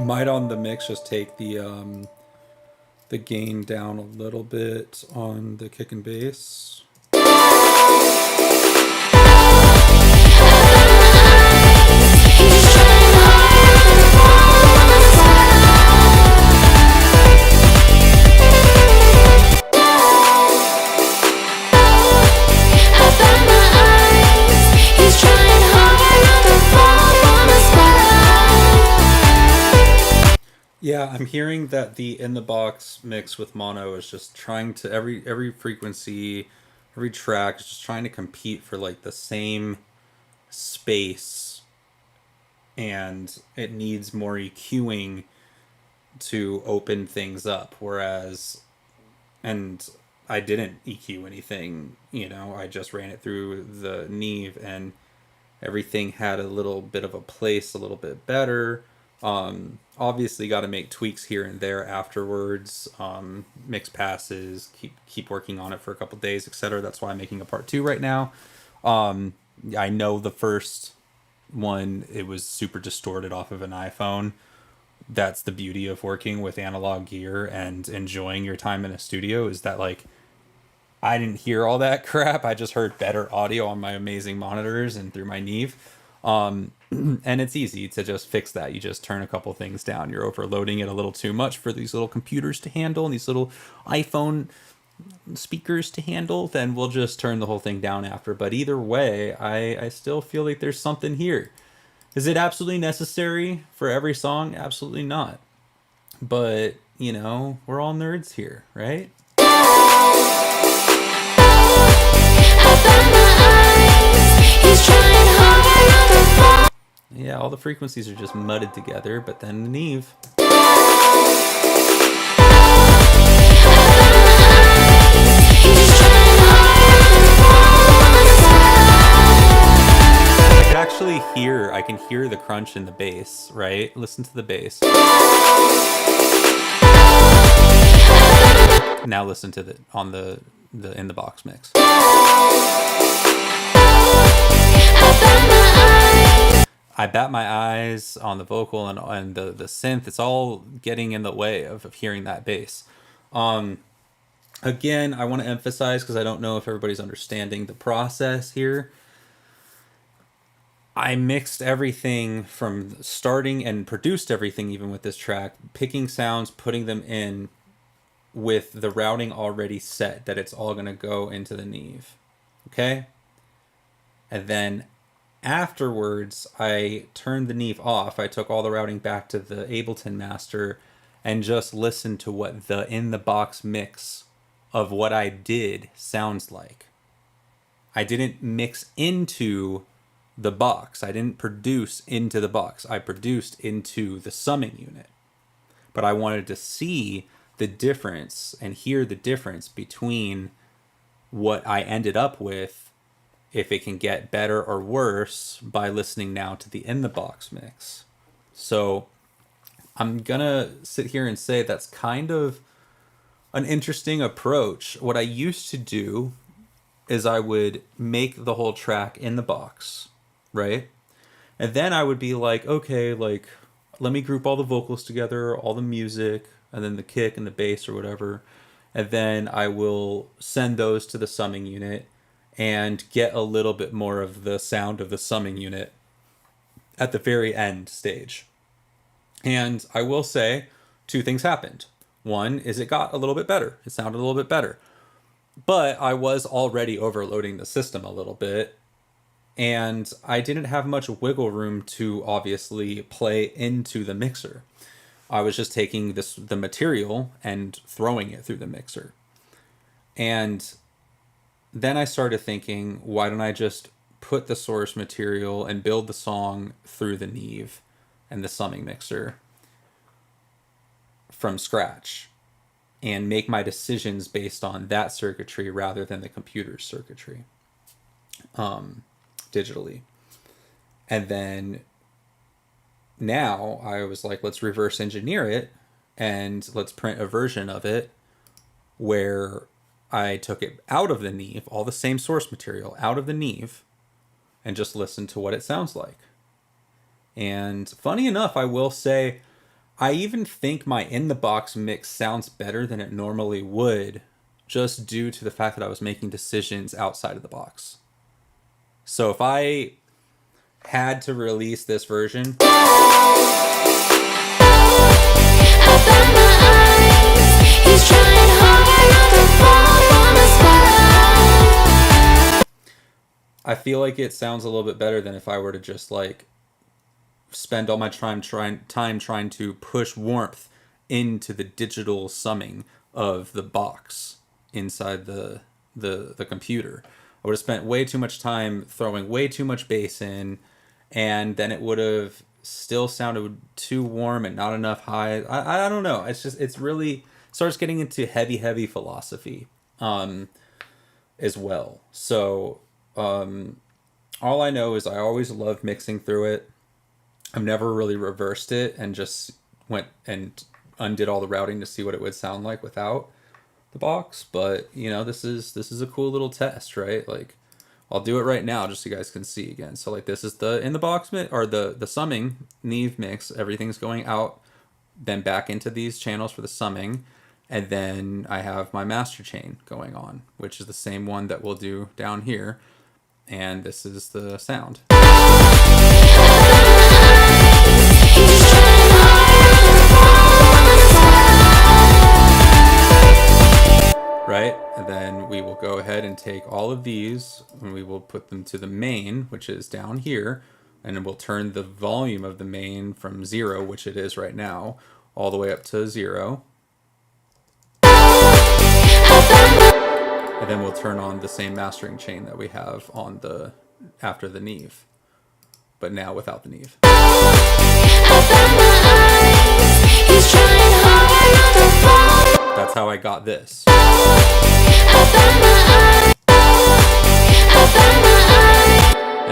Might on the mix just take the gain down a little bit on the kick and bass. Yeah, I'm hearing that the in the box mix with mono is just trying to every frequency, every track is just trying to compete for like the same space, and it needs more EQing to open things up. Whereas, and I didn't EQ anything, I just ran it through the Neve, and everything had a little bit of a place, a little bit better. Obviously got to make tweaks here and there afterwards, mix passes, keep working on it for a couple days, etc. That's why I'm making a part 2 right now. I know the first one, it was super distorted off of an iPhone. That's the beauty of working with analog gear and enjoying your time in a studio, is that like I didn't hear all that crap. I just heard better audio on my amazing monitors and through my Neve. And it's easy to just fix that. You just turn a couple things down. You're overloading it a little too much for these little computers to handle and these little iPhone speakers to handle. Then we'll just turn the whole thing down after. But either way, I still feel like there's something here. Is it absolutely necessary for every song? Absolutely not. But, we're all nerds here, right? Yeah, all the frequencies are just mudded together, but then the Neve. I can hear the crunch in the bass, right? Listen to the bass. Now listen to the in the box mix. I bat my eyes on the vocal and the synth. It's all getting in the way of hearing that bass. Again, I want to emphasize, because I don't know if everybody's understanding the process here. I mixed everything from starting and produced everything, even with this track, picking sounds, putting them in with the routing already set, that it's all going to go into the Neve. Okay? And then afterwards, I turned the Neve off. I took all the routing back to the Ableton master and just listened to what the in-the-box mix of what I did sounds like. I didn't mix into the box. I didn't produce into the box. I produced into the summing unit. But I wanted to see the difference and hear the difference between what I ended up with, if it can get better or worse by listening now to the in the box mix. So I'm gonna sit here and say that's kind of an interesting approach. What I used to do is I would make the whole track in the box, right? And then I would be like, okay, like, let me group all the vocals together, all the music, and then the kick and the bass or whatever. And then I will send those to the summing unit and get a little bit more of the sound of the summing unit at the very end stage. And I will say 2 things happened. One is it got a little bit better. It sounded a little bit better. But I was already overloading the system a little bit, and I didn't have much wiggle room to obviously play into the mixer. I was just taking the material and throwing it through the mixer. And then I started thinking, why don't I just put the source material and build the song through the Neve and the summing mixer from scratch, and make my decisions based on that circuitry rather than the computer's circuitry, digitally. And then now I was like, let's reverse engineer it and let's print a version of it where I took it out of the Neve, all the same source material out of the Neve, and just listened to what it sounds like. And funny enough, I will say, I even think my in the box mix sounds better than it normally would, just due to the fact that I was making decisions outside of the box. So if I had to release this version, I feel like it sounds a little bit better than if I were to just like spend all my time trying to push warmth into the digital summing of the box inside the computer. I would have spent way too much time throwing way too much bass in, and then it would have still sounded too warm and not enough high. I don't know. It's really starts getting into heavy philosophy as well. So all I know is I always loved mixing through it. I've never really reversed it and just went and undid all the routing to see what it would sound like without the box. But you know, this is a cool little test, right? Like, I'll do it right now just so you guys can see again. So like, this is the in the box mix, or the summing Neve mix. Everything's going out, then back into these channels for the summing, and then I have my master chain going on, which is the same one that we'll do down here. And this is the sound. Right? And then we will go ahead and take all of these and we will put them to the main, which is down here, and then we'll turn the volume of the main from 0, which it is right now, all the way up to 0. And then we'll turn on the same mastering chain that we have on the after the Neve, but now without the Neve. That's how I got this. And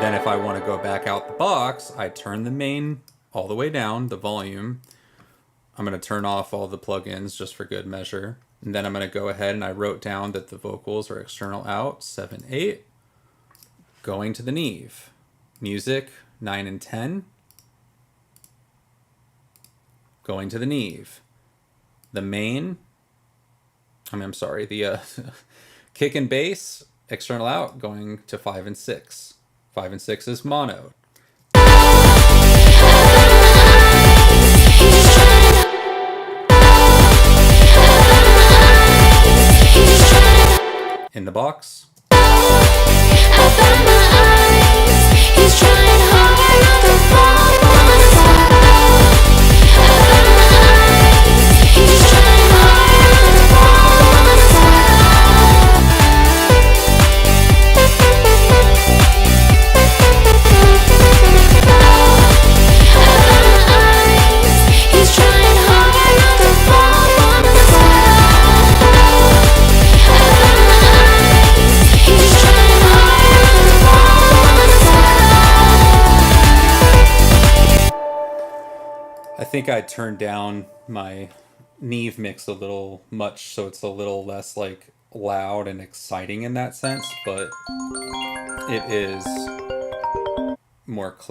then if I want to go back out the box, I turn the main all the way down, the volume. I'm going to turn off all the plugins just for good measure. And then I'm going to go ahead and I wrote down that the vocals are external out, 7, 8. Going to the Neve. Music, 9 and 10. Going to the Neve. The main, I'm sorry, the kick and bass, external out, going to 5 and 6. 5 and 6 is mono. In the box. I think I turned down my Neve mix a little much, so it's a little less like loud and exciting in that sense, but it is more clear.